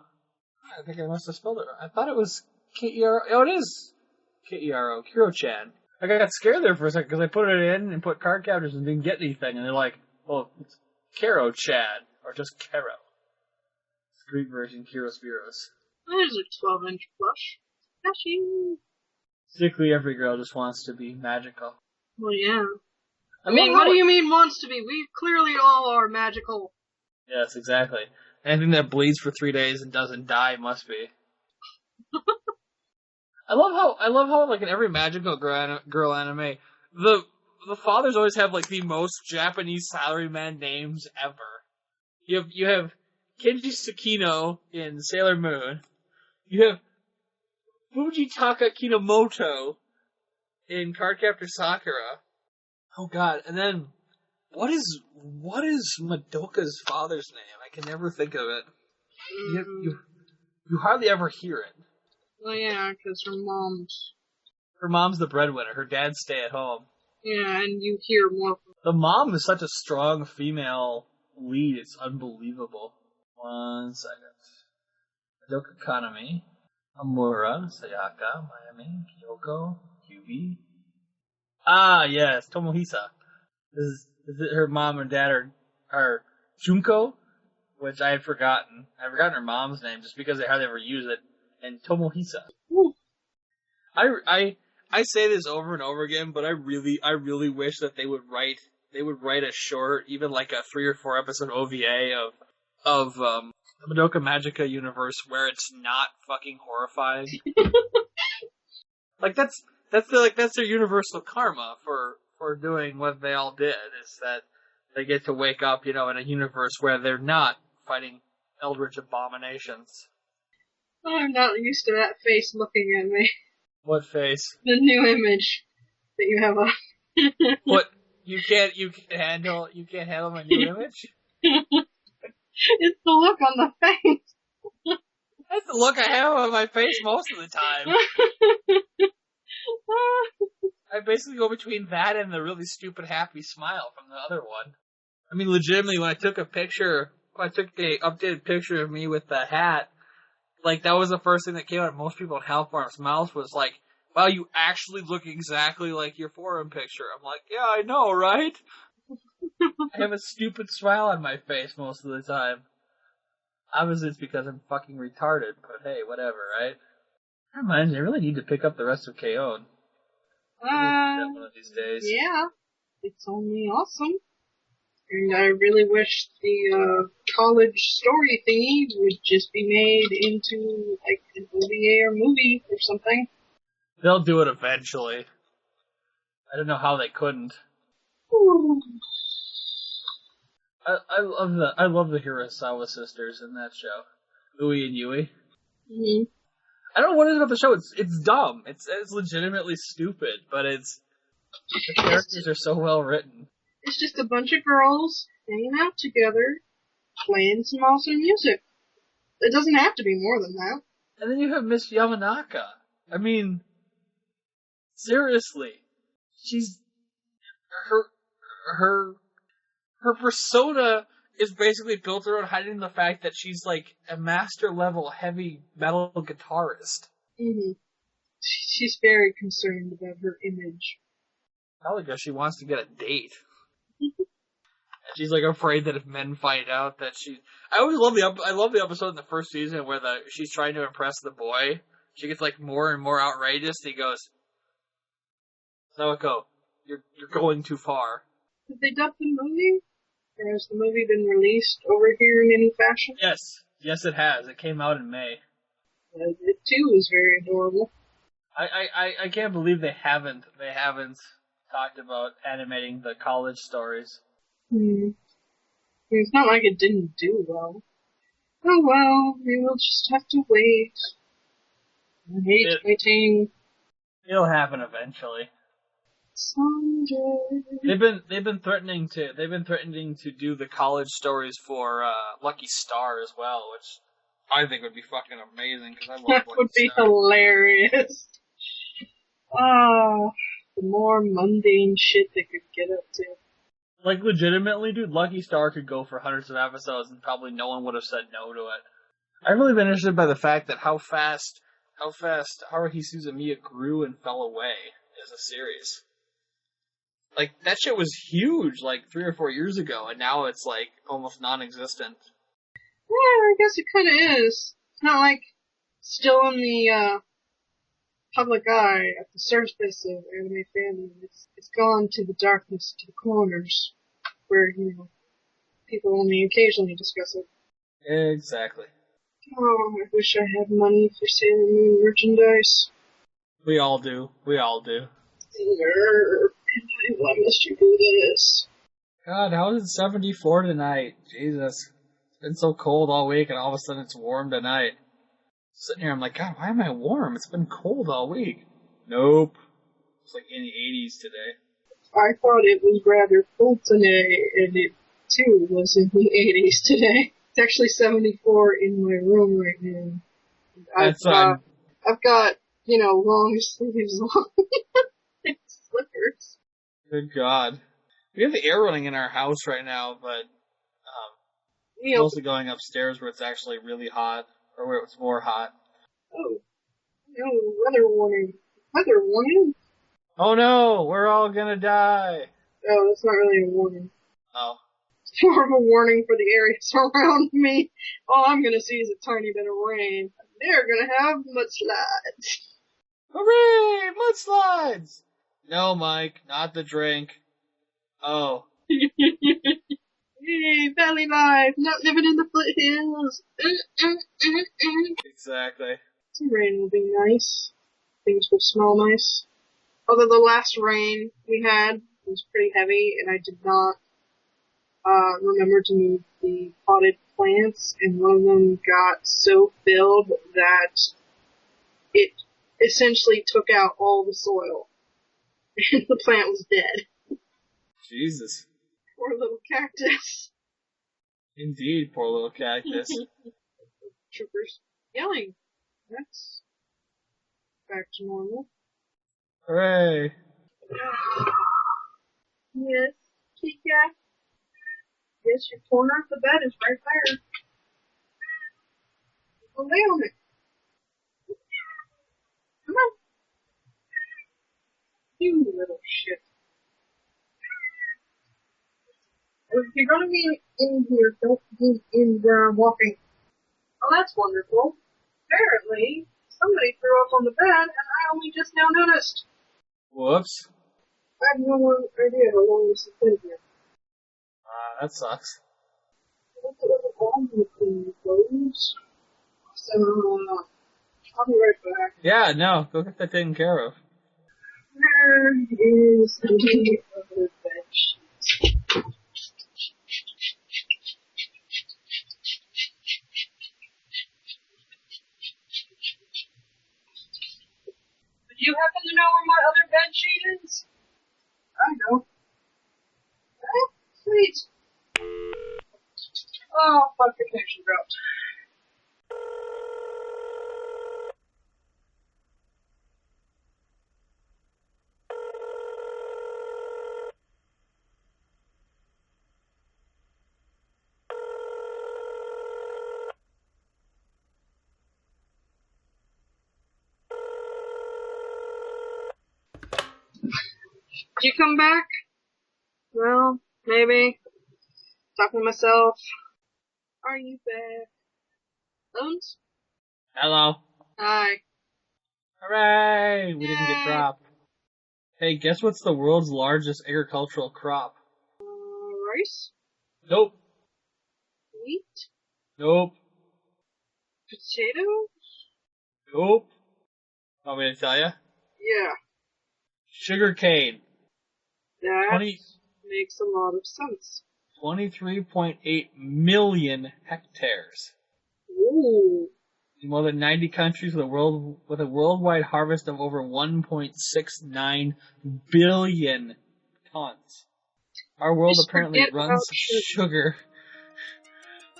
I think I must have spelled it wrong. I thought it was K-E-R-O. Oh, it is K-E-R-O. Kiro-chan. I got scared there for a second because I put it in and put card captures and didn't get anything. And they're like, well, it's Karo-chan. Or just Karo. It's the Greek version, Kiros-Viros. There's a 12-inch plush. Fashion. Basically, every girl just wants to be magical. Well, yeah. I mean, what do you mean wants to be? We clearly all are magical. Yes, exactly. Anything that bleeds for 3 days and doesn't die must be. I love how like in every magical girl anime, the fathers always have like the most Japanese salaryman names ever. You have Kenji Tsukino in Sailor Moon. You have Fujitaka Kinomoto in Cardcaptor Sakura. Oh god, and then what is Madoka's father's name? I can never think of it. You hardly ever hear it. Well, yeah, because her mom's the breadwinner. Her dad's stay at home. Yeah, and you hear more. The mom is such a strong female lead. It's unbelievable. 1 second. Madoka Kanami, Amura, Sayaka, Mayami, Kyoko, Kyubi. Ah, yes, Tomohisa. Her mom and dad are Junko, which I had forgotten. I forgotten her mom's name just because they hardly ever use it. And Tomohisa. Woo. I say this over and over again, but I really wish that they would write a short, even like a 3 or 4 episode OVA of the Madoka Magica universe where it's not fucking horrifying. Like that's their universal karma for doing what they all did, is that they get to wake up, in a universe where they're not fighting eldritch abominations. I'm not used to that face looking at me. What face? The new image that you have up. What? You can't handle my new image? It's the look on the face. That's the look I have on my face most of the time. I basically go between that and the really stupid happy smile from the other one. I mean, legitimately, when I took the updated picture of me with the hat, like, that was the first thing that came out of most people in Hellfarm's mouth was like, wow, you actually look exactly like your forum picture. I'm like, yeah, I know, right? I have a stupid smile on my face most of the time. Obviously, it's because I'm fucking retarded, but hey, whatever, right? That reminds me, I really need to pick up the rest of K.O. One of these days. Yeah. It's only awesome. And I really wish the college story thingy would just be made into, like, an OVA or movie or something. They'll do it eventually. I don't know how they couldn't. Ooh. I love the Hirasawa sisters in that show. Ui and Yui. Mm-hmm. I don't know what it is about the show. It's dumb. It's legitimately stupid, but the characters are so well written. It's just a bunch of girls hanging out together, playing some awesome music. It doesn't have to be more than that. And then you have Miss Yamanaka. I mean, seriously. she's her her her persona is basically built around hiding the fact that she's like a master level heavy metal guitarist. Mm-hmm. She's very concerned about her image. Probably because she wants to get a date. And she's like afraid that if men find out that she. I always love I love the episode in the first season where she's trying to impress the boy. She gets like more and more outrageous. And he goes, "Sawako, you're going too far." Did they dub the movie? Or has the movie been released over here in any fashion? Yes, it has. It came out in May. It too is very adorable. I can't believe they haven't talked about animating the college stories. It's not like it didn't do well. Oh well, we will just have to wait. I hate waiting. It'll happen eventually. Someday. They've been threatening to do the college stories for Lucky Star as well, which I think would be fucking amazing because I love That Lucky would be Star. hilarious. Ah, the more mundane shit they could get up to. Like legitimately, dude, Lucky Star could go for hundreds of episodes and probably no one would have said no to it. I've really been interested by the fact that how fast Haruhi Suzumiya grew and fell away as a series. Like, that shit was huge, like, 3 or 4 years ago, and now it's, like, almost non-existent. Yeah, I guess it kinda is. It's not like still in the, public eye at the surface of anime fandom. It's gone to the darkness, to the corners, where, people only occasionally discuss it. Exactly. Oh, I wish I had money for Sailor Moon merchandise. We all do. Why must you do this? God, how is it 74 tonight? Jesus. It's been so cold all week, and all of a sudden it's warm tonight. Sitting here, I'm like, God, why am I warm? It's been cold all week. Nope. It's like in the 80s today. I thought it was rather cold today, and it too was in the 80s today. It's actually 74 in my room right now. I've got, long sleeves on. And slippers. Good God. We have the air running in our house right now, but mostly going upstairs where it's actually really hot, or where it's more hot. Oh. No, weather warning. Weather warning? Oh no, we're all gonna die. Oh, that's not really a warning. Oh. It's more of a warning for the areas around me. All I'm gonna see is a tiny bit of rain. They're gonna have mudslides. Hooray! Mudslides! No, Mike, not the drink. Oh. Hey, valley life, not living in the foothills. Exactly. Some rain will be nice. Things will smell nice. Although the last rain we had was pretty heavy, and I did not remember to move the potted plants, and one of them got so filled that it essentially took out all the soil. And the plant was dead. Jesus. Poor little cactus. Indeed, poor little cactus. Troopers yelling. That's back to normal. Hooray. Yes, Kika. Yes, your corner of the bed is right there. Well, lay on it. Come on. You little shit. If you're gonna be in here, don't be in there walking. Oh, that's wonderful. Apparently, somebody threw up on the bed, and I only just now noticed. Whoops. I have no idea how long this has been here. That sucks. I'm going to clean the clothes. So, I'll be right back. Yeah, no, go get that taken care of. Where is the other bed sheet? Do you happen to know where my other bed sheet is? I know. Oh, sweet. Oh, my connection dropped. Did you come back? Well, maybe. Talking to myself. Are you back? Bones? Hello. Hi. Hooray! We didn't get Yay. dropped. Hey, guess what's the world's largest agricultural crop? Rice? Nope. Wheat? Nope. Potato? Nope. Want me to tell you? Yeah. Sugar cane. That 20 makes a lot of sense. 23.8 million hectares. Ooh. In more than 90 countries with a worldwide harvest of over 1.69 billion tons. Our world Just apparently forget runs about sugar.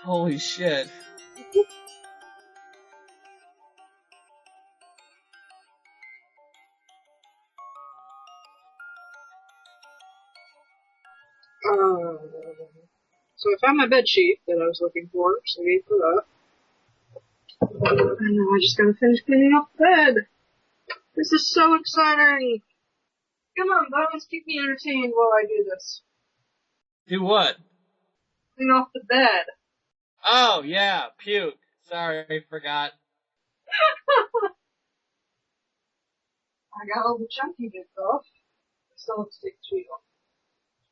Holy shit. So I found my bed sheet that I was looking for, so we put up. And now I just gotta finish cleaning up the bed. This is so exciting. Come on, Bones, keep me entertained while I do this. Do what? Clean off the bed. Oh, yeah, puke. Sorry, forgot. I got all the chunky bits off. I still have to take the sheet off.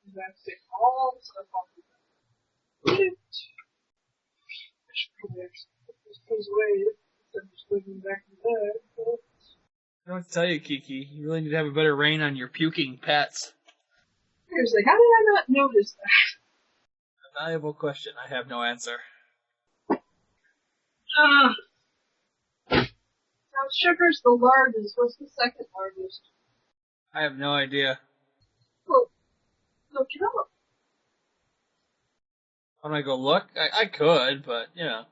I'm gonna have to take all the stuff off the bed. I should probably actually put these things away instead of just leaving them back in the bed. But I don't tell you, Kiki. You really need to have a better rein on your puking pets. seriously, how did I not notice that? A valuable question. I have no answer. Now sugar's the largest. What's the second largest? I have no idea. Well, look it up. I'm gonna go look? I could, but, you know.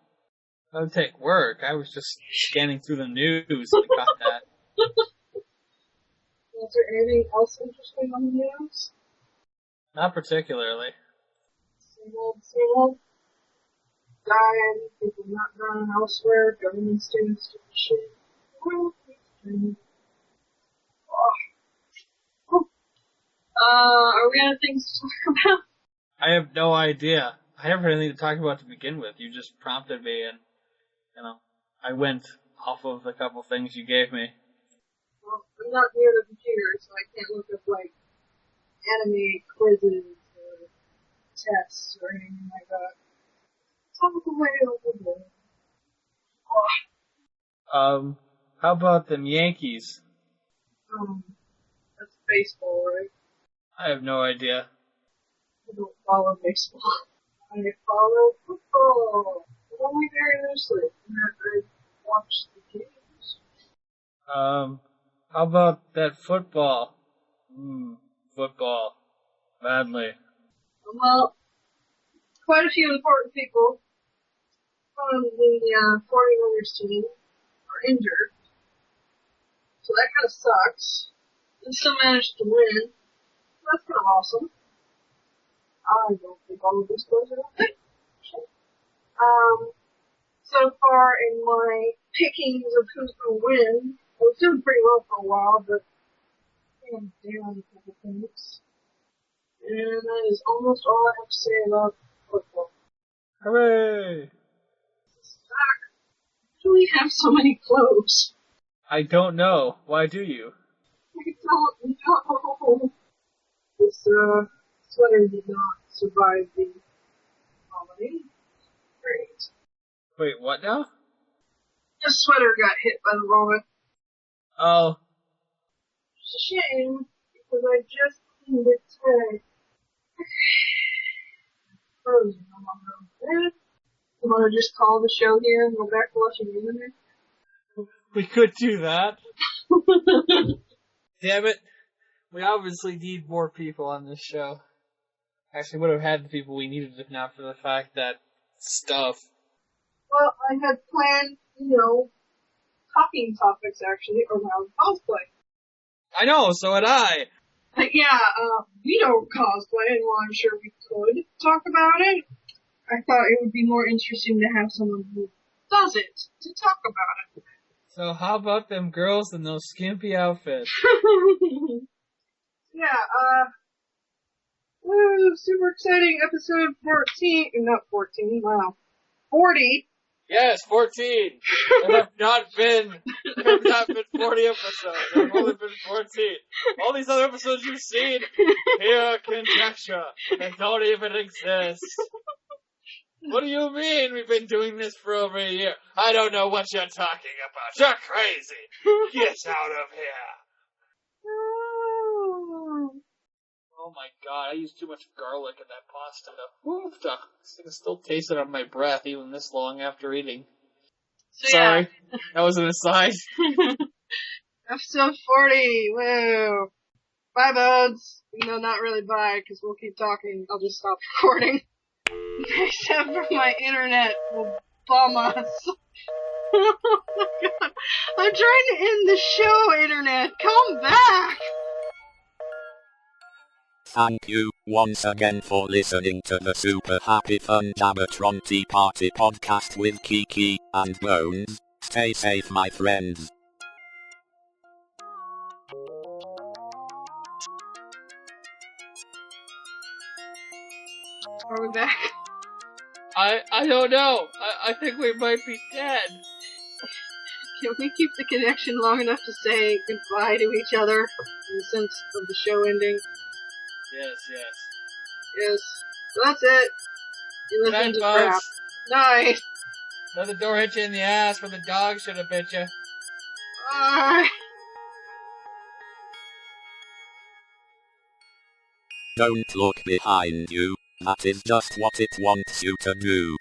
That would take work. I was just scanning through the news and got that. Is there anything else interesting on the news? Not particularly. Same old. Dying, people not dying elsewhere, government's doing stupid shit. Are we out of things to talk about? I have no idea. I haven't anything to talk about to begin with. You just prompted me and, you know, I went off of the couple things you gave me. Well, I'm not near the computer, so I can't look up, like, anime quizzes or tests or anything like that. Talk away over there. How about them Yankees? That's baseball, right? I have no idea. I don't follow baseball. I follow football. Only very loosely. And I watch the games. How about that football? Football. Badly. Well, quite a few important people on the 49ers team are injured. So that kind of sucks. They still managed to win. That's kind of awesome. I don't think all of this goes in. So far in my pickings of who's going to win, I was doing pretty well for a while, but I think I'm down a couple things. And that is almost all I have to say about football. Hooray! Why do we have so many clothes? I don't know. Why do you? I don't know. This sweater did not survive the holiday. Great. Wait, what now? The sweater got hit by the bullet. Oh, It's a shame, because I just cleaned it today. Frozen on my bed. You want to just call the show here and go back to watching anime? we could do that. Damn it. We obviously need more people on this show. Actually, would have had the people we needed if not for the fact that stuff. Well, I had planned, talking topics actually around cosplay. I know, so had I. But yeah, we don't cosplay, and while I'm sure we could talk about it, I thought it would be more interesting to have someone who does it to talk about it. So how about them girls in those skimpy outfits? Yeah, woo, super exciting episode 14, not 14, wow, 40. Yes, 14. There have not been 40 episodes. There have only been 14. All these other episodes you've seen, pure conjecture. They don't even exist. What do you mean we've been doing this for over a year? I don't know what you're talking about. You're crazy. Get out of here. Oh my god, I used too much garlic in that pasta. Oof, I can still taste it on my breath even this long after eating. So, Sorry, that was an aside. Episode 40, woo. Bye, buds. No, not really bye, because we'll keep talking. I'll just stop recording. Except for my internet will bum us. Oh my god. I'm trying to end the show, internet. Come back! Thank you once again for listening to the Super Happy Fun Gamatron Tea Party podcast with Kiki and Bones. Stay safe, my friends. Are we back? I don't know. I think we might be dead. Can we keep the connection long enough to say goodbye to each other in the sense of the show ending? Yes. Yes. So that's it. You Good listen night, to folks. crap. Night. Let the door hit you in the ass where the dog should have bit you. Bye. Don't look behind you. That is just what it wants you to do.